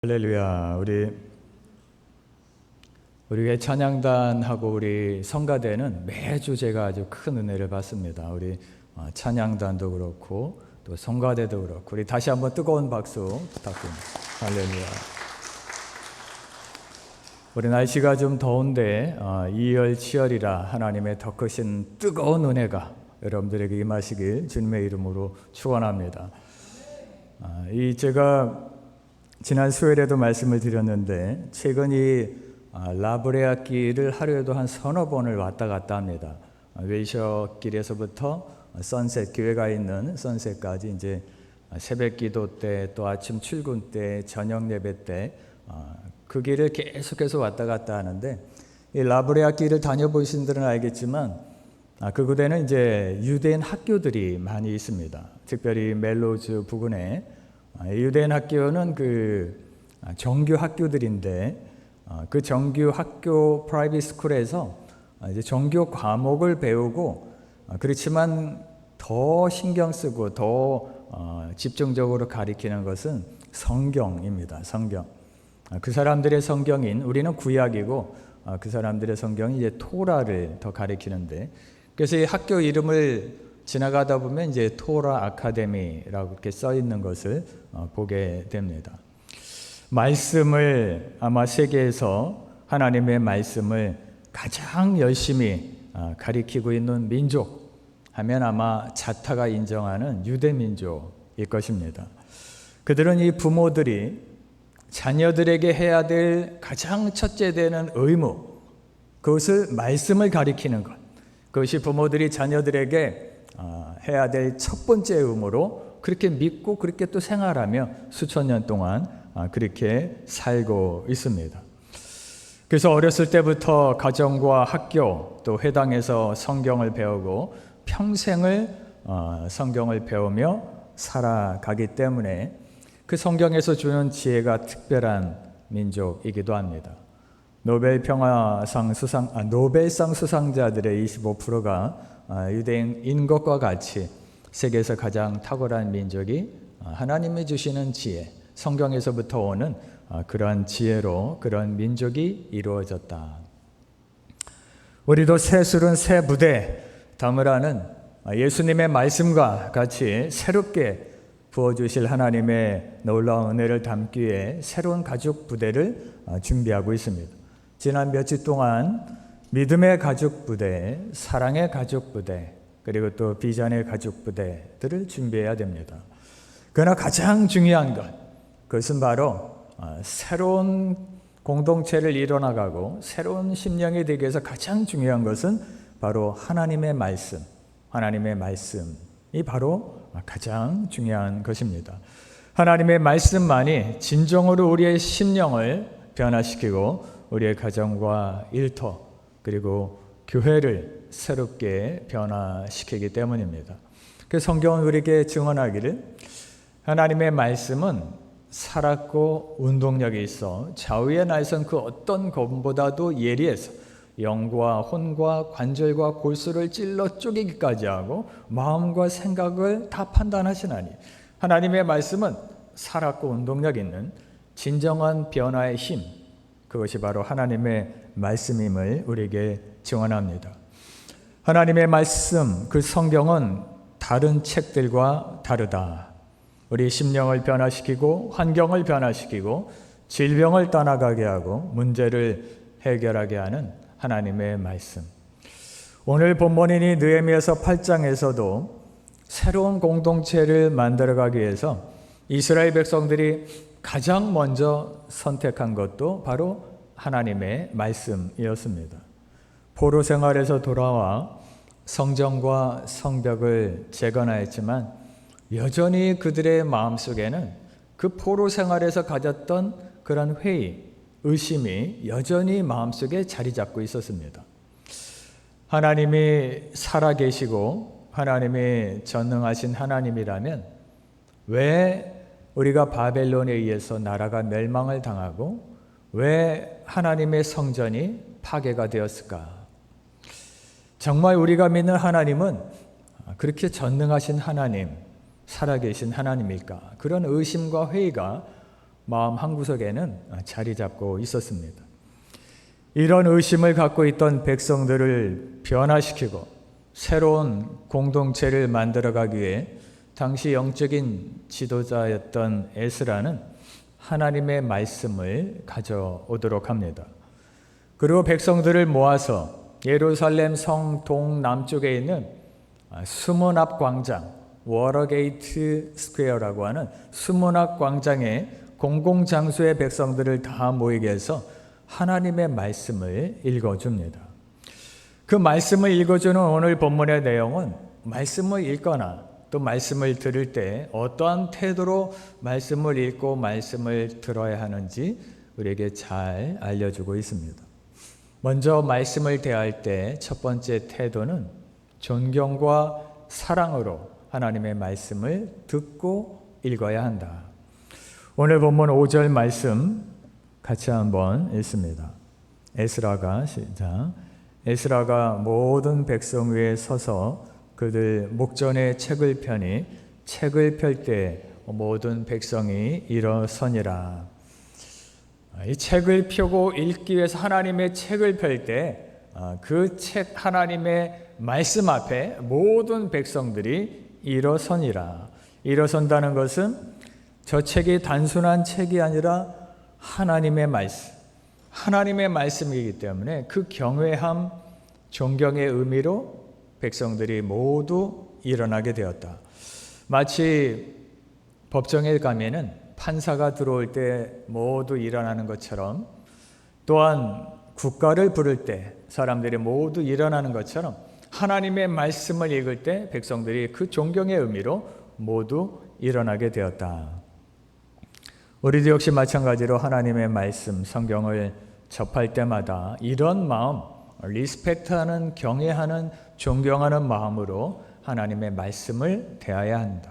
할렐루야. 우리 교회 찬양단하고 우리 성가대는 매주 제가 아주 큰 은혜를 받습니다. 우리 찬양단도 그렇고 또 성가대도 그렇고 우리 다시 한번 뜨거운 박수 부탁드립니다. 할렐루야. 우리 날씨가 좀 더운데 이열치열이라 하나님의 더 크신 뜨거운 은혜가 여러분들에게 임하시길 주님의 이름으로 축원합니다. 제가 지난 수요일에도 말씀을 드렸는데 최근 이 라브레아길을 하루에도 한 서너 번을 왔다 갔다 합니다. 웨이셔길에서부터 선셋, 교회가 있는 선셋까지 이제 새벽 기도 때, 또 아침 출근 때, 저녁 예배 때 그 길을 계속해서 왔다 갔다 하는데, 이 라브레아길을 다녀보신 분들은 알겠지만 그곳에는 이제 유대인 학교들이 많이 있습니다. 특별히 멜로즈 부근에 유대인 학교는 그 정규 학교들인데, 그 정규 학교 프라이빗 스쿨에서 이제 정규 과목을 배우고, 그렇지만 더 신경 쓰고 더 집중적으로 가리키는 것은 성경입니다. 성경. 그 사람들의 성경인, 우리는 구약이고 그 사람들의 성경이 이제 토라를 더 가리키는데, 그래서 이 학교 이름을 지나가다 보면 이제 토라 아카데미라고 이렇게 써 있는 것을 보게 됩니다. 말씀을, 아마 세계에서 하나님의 말씀을 가장 열심히 가리키고 있는 민족 하면 아마 자타가 인정하는 유대 민족일 것입니다. 그들은 이 부모들이 자녀들에게 해야 될 가장 첫째 되는 의무, 그것을 말씀을 가리키는 것, 그것이 부모들이 자녀들에게 해야 될 첫 번째 의무로 그렇게 믿고 그렇게 또 생활하며 수천 년 동안 그렇게 살고 있습니다. 그래서 어렸을 때부터 가정과 학교 또 회당에서 성경을 배우고 평생을 성경을 배우며 살아가기 때문에 그 성경에서 주는 지혜가 특별한 민족이기도 합니다. 노벨상 수상자들의 25%가 유대인인 것과 같이 세계에서 가장 탁월한 민족이 하나님이 주시는 지혜, 성경에서부터 오는 그런 지혜로 그런 민족이 이루어졌다. 우리도 새술은 새 부대 담으라는 예수님의 말씀과 같이 새롭게 부어주실 하나님의 놀라운 은혜를 담기 위해 새로운 가족 부대를 준비하고 있습니다. 지난 며칠 동안 믿음의 가족 부대, 사랑의 가족 부대, 그리고 또 비전의 가족 부대들을 준비해야 됩니다. 그러나 가장 중요한 것, 그것은 바로 새로운 공동체를 이뤄나가고 새로운 심령이 되기 위해서 가장 중요한 것은 바로 하나님의 말씀, 하나님의 말씀이 바로 가장 중요한 것입니다. 하나님의 말씀만이 진정으로 우리의 심령을 변화시키고 우리의 가정과 일터 그리고 교회를 새롭게 변화시키기 때문입니다. 그 성경은 우리에게 증언하기를 하나님의 말씀은 살았고 운동력이 있어 좌우의 날선 그 어떤 검보다도 예리해서 영과 혼과 관절과 골수를 찔러 쪼개기까지 하고 마음과 생각을 다 판단하시나니, 하나님의 말씀은 살았고 운동력 있는 진정한 변화의 힘, 그것이 바로 하나님의 말씀임을 우리에게 증언합니다. 하나님의 말씀, 그 성경은 다른 책들과 다르다. 우리 심령을 변화시키고 환경을 변화시키고 질병을 떠나가게 하고 문제를 해결하게 하는 하나님의 말씀. 오늘 본문인 느헤미야서 8장에서도 새로운 공동체를 만들어가기 위해서 이스라엘 백성들이 가장 먼저 선택한 것도 바로 하나님의 말씀이었습니다. 포로 생활에서 돌아와 성전과 성벽을 재건하였지만 여전히 그들의 마음속에는 그 포로 생활에서 가졌던 그런 회의, 의심이 여전히 마음속에 자리 잡고 있었습니다. 하나님이 살아계시고 하나님이 전능하신 하나님이라면 왜 우리가 바벨론에 의해서 나라가 멸망을 당하고 왜 하나님의 성전이 파괴가 되었을까? 정말 우리가 믿는 하나님은 그렇게 전능하신 하나님, 살아계신 하나님일까? 그런 의심과 회의가 마음 한구석에는 자리 잡고 있었습니다. 이런 의심을 갖고 있던 백성들을 변화시키고 새로운 공동체를 만들어가기 위해 당시 영적인 지도자였던 에스라는 하나님의 말씀을 가져오도록 합니다. 그리고 백성들을 모아서 예루살렘 성 동남쪽에 있는 수문앞 광장, 워러게이트 스퀘어라고 하는 수문앞 광장에 공공장소의 백성들을 다 모이게 해서 하나님의 말씀을 읽어줍니다. 그 말씀을 읽어주는 오늘 본문의 내용은 말씀을 읽거나 또 말씀을 들을 때 어떠한 태도로 말씀을 읽고 말씀을 들어야 하는지 우리에게 잘 알려주고 있습니다. 먼저 말씀을 대할 때 첫 번째 태도는 존경과 사랑으로 하나님의 말씀을 듣고 읽어야 한다. 오늘 본문 5절 말씀 같이 한번 읽습니다. 에스라가 시작. 에스라가 모든 백성 위에 서서 그들 목전에 책을 펴니 책을 펼 때 모든 백성이 일어서니라. 이 책을 펴고 읽기 위해서 하나님의 책을 펼 때 그 책 하나님의 말씀 앞에 모든 백성들이 일어서니라. 일어선다는 것은 저 책이 단순한 책이 아니라 하나님의 말씀, 하나님의 말씀이기 때문에 그 경외함, 존경의 의미로 백성들이 모두 일어나게 되었다. 마치 법정에 가면은 판사가 들어올 때 모두 일어나는 것처럼, 또한 국가를 부를 때 사람들이 모두 일어나는 것처럼 하나님의 말씀을 읽을 때 백성들이 그 존경의 의미로 모두 일어나게 되었다. 우리도 역시 마찬가지로 하나님의 말씀, 성경을 접할 때마다 이런 마음, 리스펙트하는, 경외하는, 존경하는 마음으로 하나님의 말씀을 대해야 한다.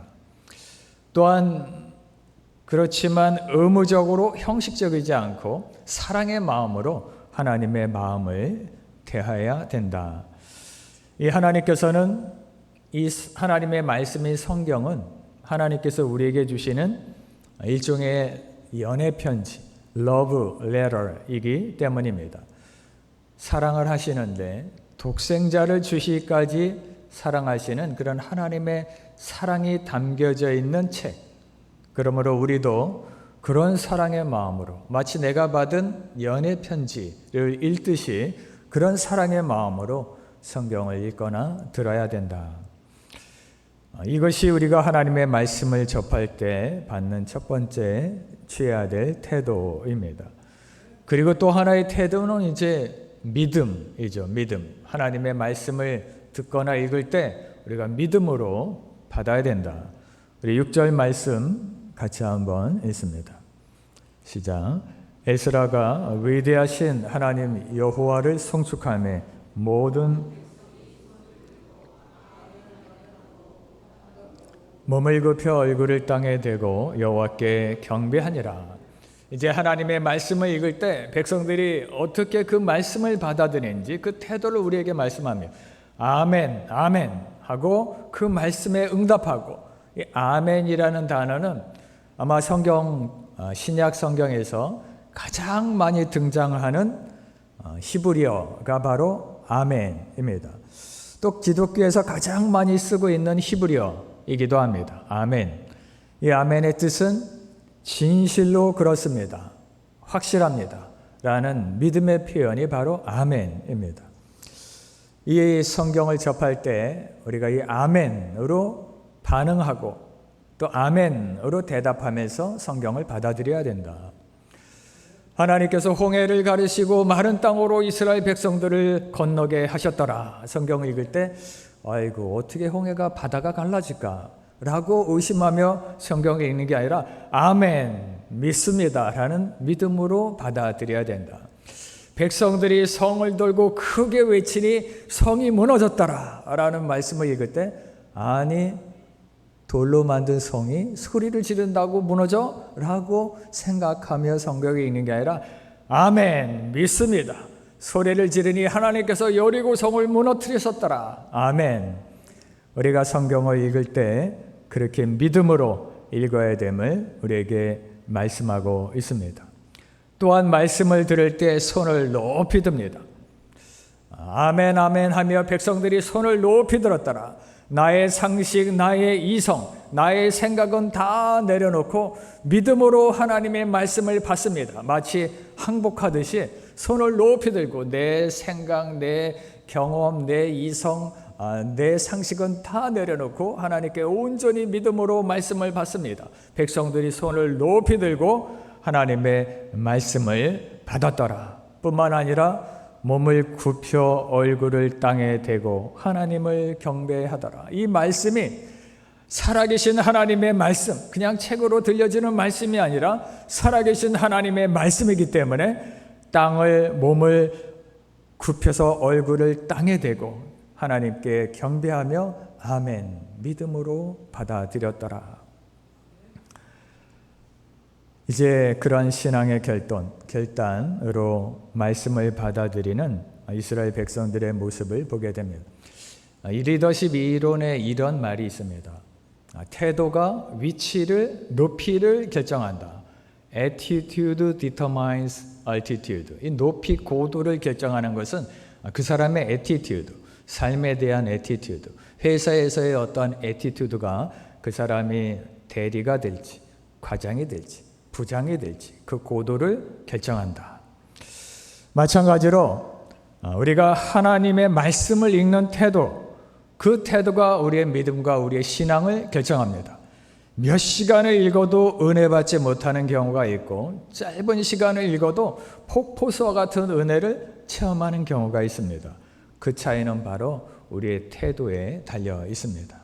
또한 그렇지만 의무적으로 형식적이지 않고 사랑의 마음으로 하나님의 마음을 대해야 된다. 이 하나님께서는 이 하나님의 말씀인 성경은 하나님께서 우리에게 주시는 일종의 연애 편지, love letter이기 때문입니다. 사랑을 하시는데 독생자를 주시기까지 사랑하시는 그런 하나님의 사랑이 담겨져 있는 책. 그러므로 우리도 그런 사랑의 마음으로 마치 내가 받은 연애 편지를 읽듯이 그런 사랑의 마음으로 성경을 읽거나 들어야 된다. 이것이 우리가 하나님의 말씀을 접할 때 받는 첫 번째 취해야 될 태도입니다. 그리고 또 하나의 태도는 이제 믿음이죠. 믿음. 하나님의 말씀을 듣거나 읽을 때 우리가 믿음으로 받아야 된다. 우리 6절 말씀 같이 한번 읽습니다. 시작. 에스라가 위대하신 하나님 여호와를 송축하며 모든 몸을 굽혀 얼굴을 땅에 대고 여호와께 경배하니라. 이제 하나님의 말씀을 읽을 때 백성들이 어떻게 그 말씀을 받아들이는지 그 태도를 우리에게 말씀하며 아멘, 아멘 하고 그 말씀에 응답하고, 이 아멘이라는 단어는 아마 신약 성경에서 가장 많이 등장하는 히브리어가 바로 아멘입니다. 또 기독교에서 가장 많이 쓰고 있는 히브리어이기도 합니다. 아멘. 이 아멘의 뜻은 진실로 그렇습니다, 확실합니다 라는 믿음의 표현이 바로 아멘입니다. 이 성경을 접할 때 우리가 이 아멘으로 반응하고 또 아멘으로 대답하면서 성경을 받아들여야 된다. 하나님께서 홍해를 가르시고 마른 땅으로 이스라엘 백성들을 건너게 하셨더라. 성경을 읽을 때 아이고 어떻게 홍해가 바다가 갈라질까? 라고 의심하며 성경을 읽는 게 아니라 아멘, 믿습니다 라는 믿음으로 받아들여야 된다. 백성들이 성을 돌고 크게 외치니 성이 무너졌더라 라는 말씀을 읽을 때 아니 돌로 만든 성이 소리를 지른다고 무너져? 라고 생각하며 성경을 읽는 게 아니라 아멘, 믿습니다. 소리를 지르니 하나님께서 여리고 성을 무너뜨리셨더라. 아멘. 우리가 성경을 읽을 때 그렇게 믿음으로 읽어야 됨을 우리에게 말씀하고 있습니다. 또한 말씀을 들을 때 손을 높이 듭니다. 아멘 아멘 하며 백성들이 손을 높이 들었더라. 나의 상식, 나의 이성, 나의 생각은 다 내려놓고 믿음으로 하나님의 말씀을 받습니다. 마치 항복하듯이 손을 높이 들고 내 생각, 내 경험, 내 이성, 내 상식은 다 내려놓고 하나님께 온전히 믿음으로 말씀을 받습니다. 백성들이 손을 높이 들고 하나님의 말씀을 받았더라. 뿐만 아니라 몸을 굽혀 얼굴을 땅에 대고 하나님을 경배하더라. 이 말씀이 살아계신 하나님의 말씀, 그냥 책으로 들려지는 말씀이 아니라 살아계신 하나님의 말씀이기 때문에 몸을 굽혀서 얼굴을 땅에 대고 하나님께 경배하며 아멘, 믿음으로 받아들였더라. 이제 그런 신앙의 결단으로 말씀을 받아들이는 이스라엘 백성들의 모습을 보게 됩니다. 이 리더십 이론에 이런 말이 있습니다. 태도가 위치를, 높이를 결정한다. Attitude determines altitude. 이 높이, 고도를 결정하는 것은 그 사람의 attitude, 삶에 대한 attitude, 회사에서의 어떤 attitude가 그 사람이 대리가 될지, 과장이 될지, 부장이 될지 그 고도를 결정한다. 마찬가지로 우리가 하나님의 말씀을 읽는 태도, 그 태도가 우리의 믿음과 우리의 신앙을 결정합니다. 몇 시간을 읽어도 은혜 받지 못하는 경우가 있고 짧은 시간을 읽어도 폭포수와 같은 은혜를 체험하는 경우가 있습니다. 그 차이는 바로 우리의 태도에 달려 있습니다.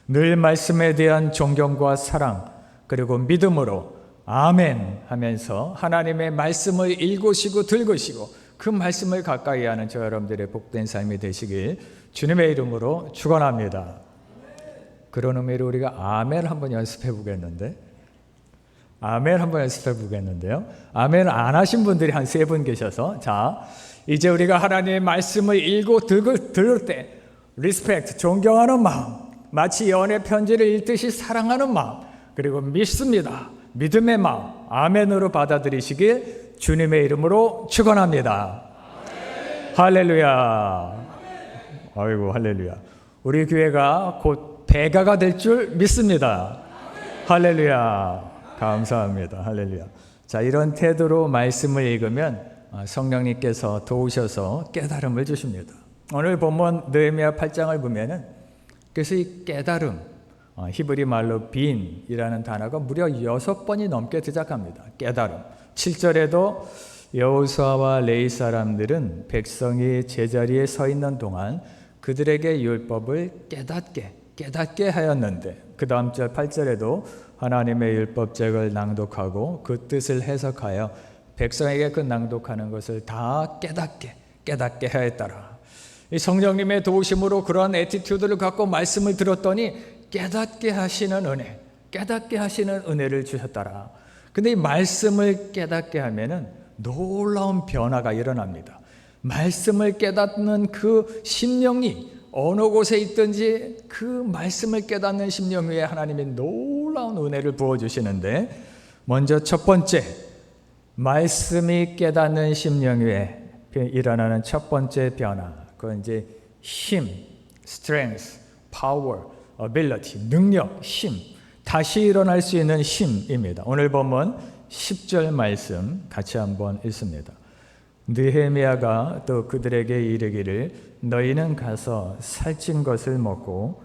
늘 말씀에 대한 존경과 사랑 그리고 믿음으로 아멘 하면서 하나님의 말씀을 읽으시고 들으시고 그 말씀을 가까이 하는 저 여러분들의 복된 삶이 되시길 주님의 이름으로 축원합니다. 그런 의미로 우리가 아멘 한번 연습해 보겠는데요. 아멘 안 하신 분들이 한 3분 계셔서 자, 이제 우리가 하나님의 말씀을 읽고 들을 때 리스펙트, 존경하는 마음, 마치 연애 편지를 읽듯이 사랑하는 마음, 그리고 믿습니다. 믿음의 마음, 아멘으로 받아들이시길 주님의 이름으로 축원합니다. 할렐루야. 아이고 할렐루야. 우리 교회가 곧 배가가 될 줄 믿습니다. 할렐루야. 감사합니다. 할렐루야. 자, 이런 태도로 말씀을 읽으면 성령님께서 도우셔서 깨달음을 주십니다. 오늘 본문 느헤미야 8장을 보면은 그래서 이 깨달음, 히브리 말로 빈이라는 단어가 무려 6번이 넘게 등장합니다. 깨달음. 7절에도 여호수아와 레위 사람들은 백성이 제자리에 서 있는 동안 그들에게 율법을 깨닫게 하였는데 그 다음 절 8절에도 하나님의 율법책을 낭독하고 그 뜻을 해석하여 백성에게 그 낭독하는 것을 다 깨닫게 하였더라. 이 성령님의 도우심으로 그런 애티튜드를 갖고 말씀을 들었더니 깨닫게 하시는 은혜를 주셨더라. 근데 이 말씀을 깨닫게 하면은 놀라운 변화가 일어납니다. 말씀을 깨닫는 그 심령이 어느 곳에 있든지 그 말씀을 깨닫는 심령 위에 하나님이 놀라운 은혜를 부어주시는데 먼저 첫 번째, 말씀이 깨닫는 심령 위에 일어나는 첫 번째 변화, 그건 이제 힘, strength, power, ability, 능력, 힘, 다시 일어날 수 있는 힘입니다. 오늘 본문 10절 말씀 같이 한번 읽습니다. 느헤미야가 또 그들에게 이르기를 너희는 가서 살찐 것을 먹고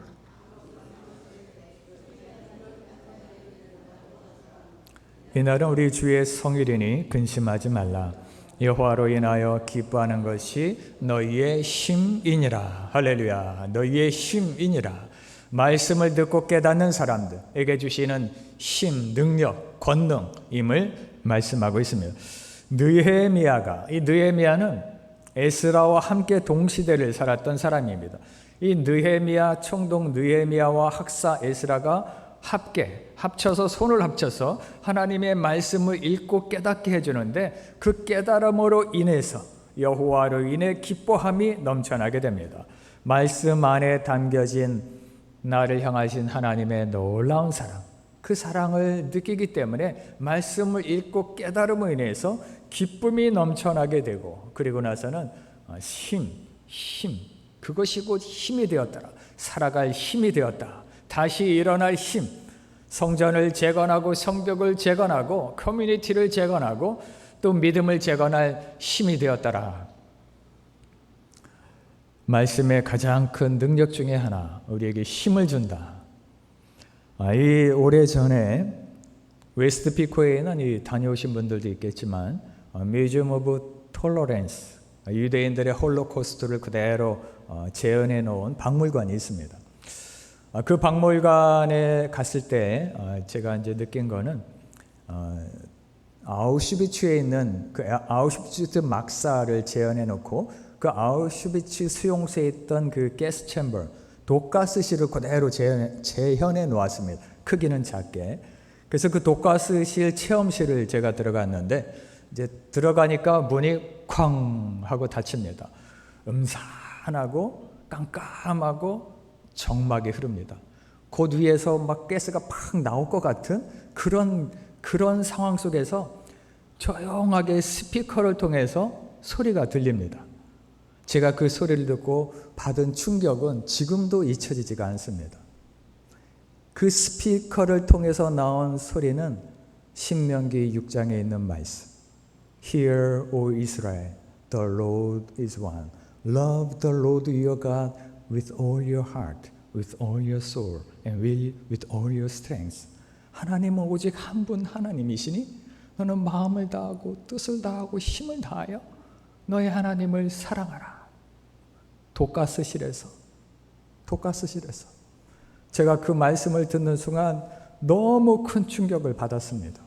이날은 우리 주의 성일이니 근심하지 말라. 여호와로 인하여 기뻐하는 것이 너희의 힘이니라. 할렐루야. 너희의 힘이니라. 말씀을 듣고 깨닫는 사람들에게 주시는 힘, 능력, 권능임을 말씀하고 있습니다. 이 느헤미야는 에스라와 함께 동시대를 살았던 사람입니다. 이 느헤미야, 총독 느헤미야와 학사 에스라가 합쳐서 손을 합쳐서 하나님의 말씀을 읽고 깨닫게 해주는데 그 깨달음으로 인해서 여호와로 인해 기뻐함이 넘쳐나게 됩니다. 말씀 안에 담겨진 나를 향하신 하나님의 놀라운 사랑, 그 사랑을 느끼기 때문에 말씀을 읽고 깨달음으로 인해서 기쁨이 넘쳐나게 되고, 그리고 나서는 힘, 그것이 곧 힘이 되었더라. 살아갈 힘이 되었다. 다시 일어날 힘. 성전을 재건하고 성벽을 재건하고 커뮤니티를 재건하고 또 믿음을 재건할 힘이 되었더라. 말씀의 가장 큰 능력 중에 하나, 우리에게 힘을 준다. 이 오래전에 웨스트피코에는 다녀오신 분들도 있겠지만 뮤지엄 오브 톨러런스, 유대인들의 홀로코스트를 그대로 재현해 놓은 박물관이 있습니다. 그 박물관에 갔을 때 제가 이제 느낀 거는 아우슈비츠에 있는 그 아우슈비츠 막사를 재현해 놓고 그 아우슈비츠 수용소에 있던 그 가스 챔버, 독가스실을 그대로 재현해 놓았습니다. 크기는 작게. 그래서 그 독가스실 체험실을 제가 들어갔는데 이제 들어가니까 문이 쾅 하고 닫힙니다. 음산하고 깜깜하고 정막이 흐릅니다. 곧 위에서 막 가스가 팍 나올 것 같은 그런 상황 속에서 조용하게 스피커를 통해서 소리가 들립니다. 제가 그 소리를 듣고 받은 충격은 지금도 잊혀지지가 않습니다. 그 스피커를 통해서 나온 소리는 신명기 6장에 있는 말씀. Hear, O Israel, the Lord is one. Love the Lord your God with all your heart, with all your soul, and with all your strength. 하나님은 오직 한 분 하나님이시니 너는 마음을 다하고 뜻을 다하고 힘을 다하여 너의 하나님을 사랑하라. 독가스실에서 제가 그 말씀을 듣는 순간 너무 큰 충격을 받았습니다.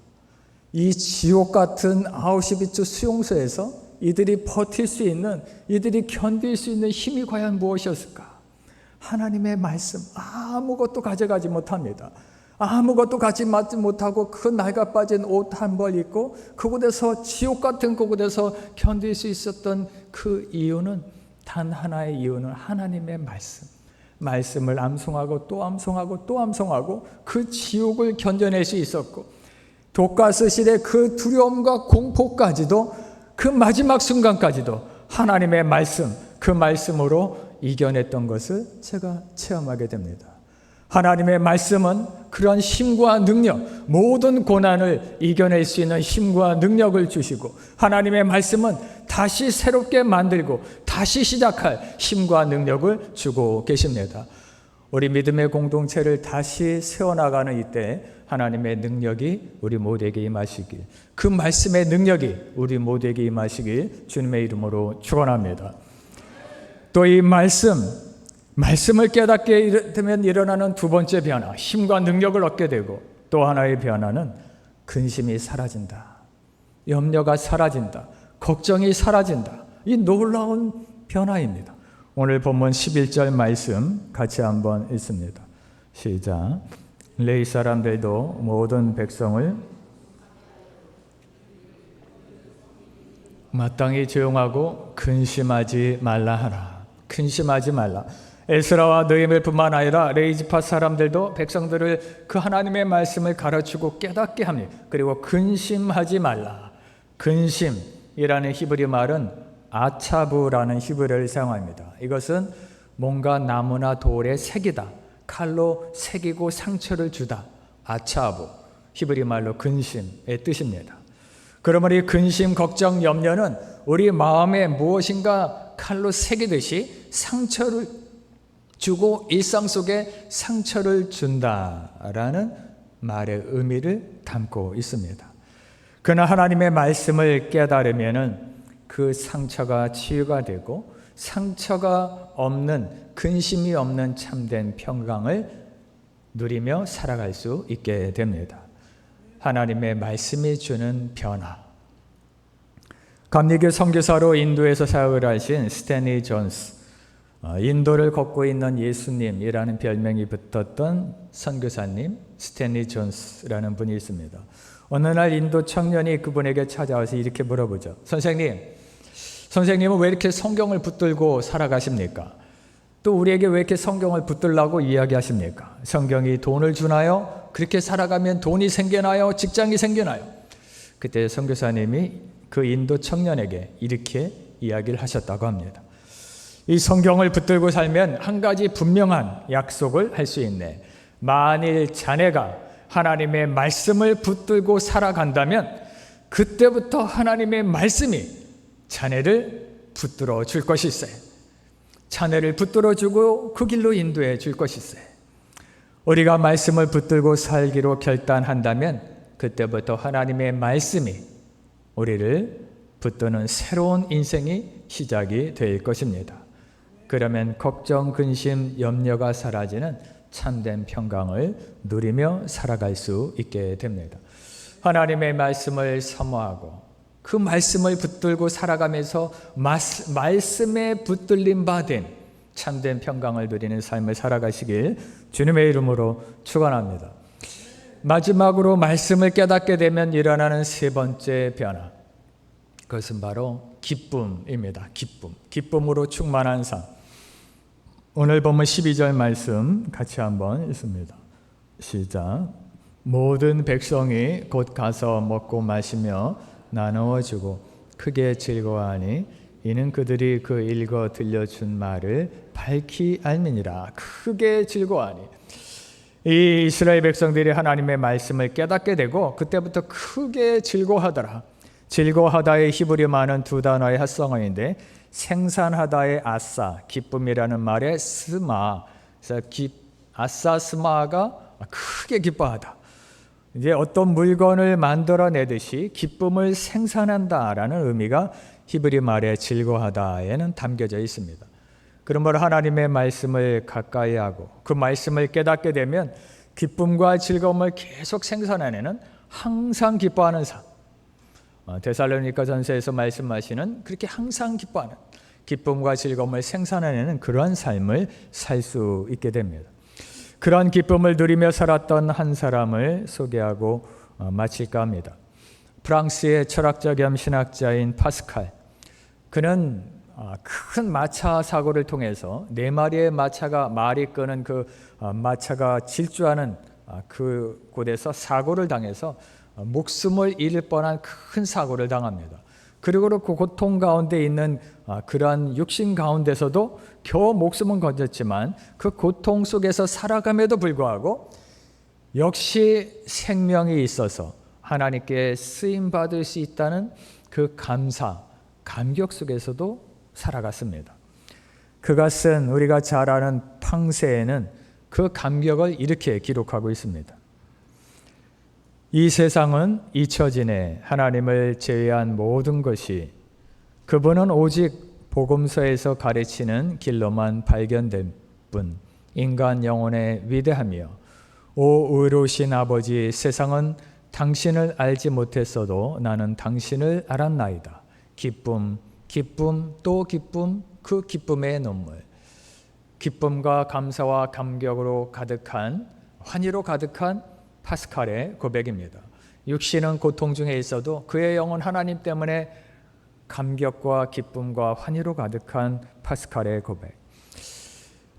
이 지옥 같은 아우슈비츠 수용소에서 이들이 버틸 수 있는, 이들이 견딜 수 있는 힘이 과연 무엇이었을까? 하나님의 말씀, 아무것도 가져가지 못합니다. 아무것도 가져가지 못하고 그 낡아 빠진 옷 한 벌 입고 그곳에서, 지옥 같은 그곳에서 견딜 수 있었던 그 이유는, 단 하나의 이유는 하나님의 말씀을 암송하고 또 암송하고 또 암송하고 그 지옥을 견뎌낼 수 있었고, 독가스실의 그 두려움과 공포까지도, 그 마지막 순간까지도 하나님의 말씀, 그 말씀으로 이겨냈던 것을 제가 체험하게 됩니다. 하나님의 말씀은 그런 힘과 능력, 모든 고난을 이겨낼 수 있는 힘과 능력을 주시고, 하나님의 말씀은 다시 새롭게 만들고 다시 시작할 힘과 능력을 주고 계십니다. 우리 믿음의 공동체를 다시 세워나가는 이때 하나님의 능력이 우리 모두에게 임하시길, 그 말씀의 능력이 우리 모두에게 임하시길 주님의 이름으로 축원합니다. 또 이 말씀을 깨닫게 되면 일어나는 두 번째 변화, 힘과 능력을 얻게 되고, 또 하나의 변화는 근심이 사라진다. 염려가 사라진다. 걱정이 사라진다. 이 놀라운 변화입니다. 오늘 본문 11절 말씀 같이 한번 읽습니다. 시작. 레위 사람들도 모든 백성을 마땅히 조용하고 근심하지 말라 하라. 근심하지 말라. 에스라와 느헤미야뿐만 아니라 레위 지파 사람들도 백성들을 그 하나님의 말씀을 가르치고 깨닫게 합니다. 그리고 근심하지 말라. 근심이라는 히브리 말은 아차부라는 히브리어를 사용합니다. 이것은 뭔가 나무나 돌에 새기다, 칼로 새기고 상처를 주다. 아차부, 히브리 말로 근심의 뜻입니다. 그러면 이 근심, 걱정, 염려는 우리 마음에 무엇인가 칼로 새기듯이 상처를 주고 일상 속에 상처를 준다라는 말의 의미를 담고 있습니다. 그러나 하나님의 말씀을 깨달으면은 그 상처가 치유가 되고, 상처가 없는, 근심이 없는 참된 평강을 누리며 살아갈 수 있게 됩니다. 하나님의 말씀이 주는 변화. 감리교 선교사로 인도에서 사역을 하신 스탠리 존스, 인도를 걷고 있는 예수님이라는 별명이 붙었던 선교사님 스탠리 존스라는 분이 있습니다. 어느 날 인도 청년이 그분에게 찾아와서 이렇게 물어보죠. 선생님은 왜 이렇게 성경을 붙들고 살아가십니까? 또 우리에게 왜 이렇게 성경을 붙들라고 이야기하십니까? 성경이 돈을 주나요? 그렇게 살아가면 돈이 생겨나요? 직장이 생겨나요? 그때 선교사님이 그 인도 청년에게 이렇게 이야기를 하셨다고 합니다. 이 성경을 붙들고 살면 한 가지 분명한 약속을 할 수 있네. 만일 자네가 하나님의 말씀을 붙들고 살아간다면 그때부터 하나님의 말씀이 자네를 붙들어 줄 것일세. 자네를 붙들어 주고 그 길로 인도해 줄 것일세. 우리가 말씀을 붙들고 살기로 결단한다면 그때부터 하나님의 말씀이 우리를 붙드는 새로운 인생이 시작이 될 것입니다. 그러면 걱정, 근심, 염려가 사라지는 참된 평강을 누리며 살아갈 수 있게 됩니다. 하나님의 말씀을 사모하고 그 말씀을 붙들고 살아가면서 말씀에 붙들림 받은 참된 평강을 누리는 삶을 살아가시길 주님의 이름으로 축원합니다. 마지막으로 말씀을 깨닫게 되면 일어나는 세 번째 변화, 그것은 바로 기쁨입니다. 기쁨으로 충만한 삶. 오늘 본문 12절 말씀 같이 한번 읽습니다. 시작. 모든 백성이 곧 가서 먹고 마시며 나누어 주고 크게 즐거워하니 이는 그들이 그 읽어 들려준 말을 밝히 알미니라. 크게 즐거워하니. 이 이스라엘 백성들이 하나님의 말씀을 깨닫게 되고 그때부터 크게 즐거워하더라. 즐거워하다의 히브리 말은 두 단어의 합성어인데 생산하다의 아싸, 기쁨이라는 말의 스마, 그래서 아싸 스마가 크게 기뻐하다. 이제 어떤 물건을 만들어내듯이 기쁨을 생산한다라는 의미가 히브리 말의 즐거워하다에는 담겨져 있습니다. 그러므로 하나님의 말씀을 가까이 하고 그 말씀을 깨닫게 되면 기쁨과 즐거움을 계속 생산해내는 항상 기뻐하는 삶. 데살로니가전서에서 말씀하시는 그렇게 항상 기뻐하는 기쁨과 즐거움을 생산해내는 그러한 삶을 살 수 있게 됩니다. 그런 기쁨을 누리며 살았던 한 사람을 소개하고 마칠까 합니다. 프랑스의 철학자 겸 신학자인 파스칼. 그는 큰 마차 사고를 통해서 네 마리의 마차가 말이 끄는 그 마차가 질주하는 그 곳에서 사고를 당해서 목숨을 잃을 뻔한 큰 사고를 당합니다. 그리고 그 고통 가운데 있는 그러한 육신 가운데서도 겨우 목숨은 건졌지만 그 고통 속에서 살아감에도 불구하고 역시 생명이 있어서 하나님께 쓰임받을 수 있다는 그 감사, 감격 속에서도 살아갔습니다. 그가 쓴 우리가 잘 아는 팡세에는 그 감격을 이렇게 기록하고 있습니다. 이 세상은 잊혀지네. 하나님을 제외한 모든 것이 그분은 오직 복음서에서 가르치는 길로만 발견될 뿐. 인간 영혼의 위대하며 오 의로우신 아버지, 세상은 당신을 알지 못했어도 나는 당신을 알았나이다. 기쁨, 기쁨, 또 기쁨, 그 기쁨의 눈물. 기쁨과 감사와 감격으로 가득한, 환희로 가득한 파스칼의 고백입니다. 육신은 고통 중에 있어도 그의 영은 하나님 때문에 감격과 기쁨과 환희로 가득한 파스칼의 고백.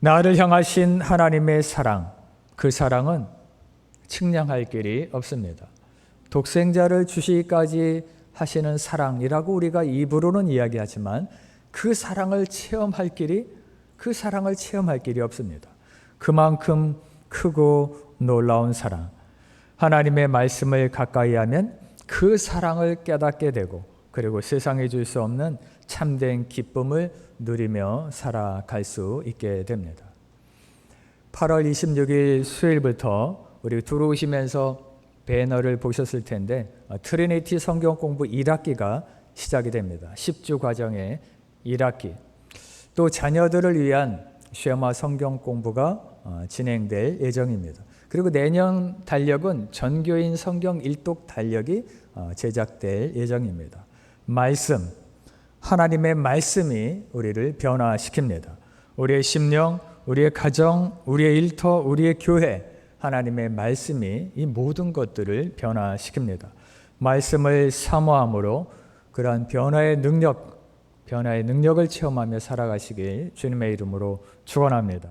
나를 향하신 하나님의 사랑, 그 사랑은 측량할 길이 없습니다. 독생자를 주시기까지 하시는 사랑이라고 우리가 입으로는 이야기하지만 그 사랑을 체험할 길이 없습니다. 그만큼 크고 놀라운 사랑. 하나님의 말씀을 가까이 하면 그 사랑을 깨닫게 되고 그리고 세상에 줄 수 없는 참된 기쁨을 누리며 살아갈 수 있게 됩니다. 8월 26일 수요일부터 우리 들어오시면서 배너를 보셨을 텐데 트리니티 성경 공부 1학기가 시작이 됩니다. 10주 과정의 1학기. 또 자녀들을 위한 쉐마 성경 공부가 진행될 예정입니다. 그리고 내년 달력은 전교인 성경 일독 달력이 제작될 예정입니다. 말씀, 하나님의 말씀이 우리를 변화시킵니다. 우리의 심령, 우리의 가정, 우리의 일터, 우리의 교회, 하나님의 말씀이 이 모든 것들을 변화시킵니다. 말씀을 사모함으로 그러한 변화의 능력을 체험하며 살아가시길 주님의 이름으로 축원합니다.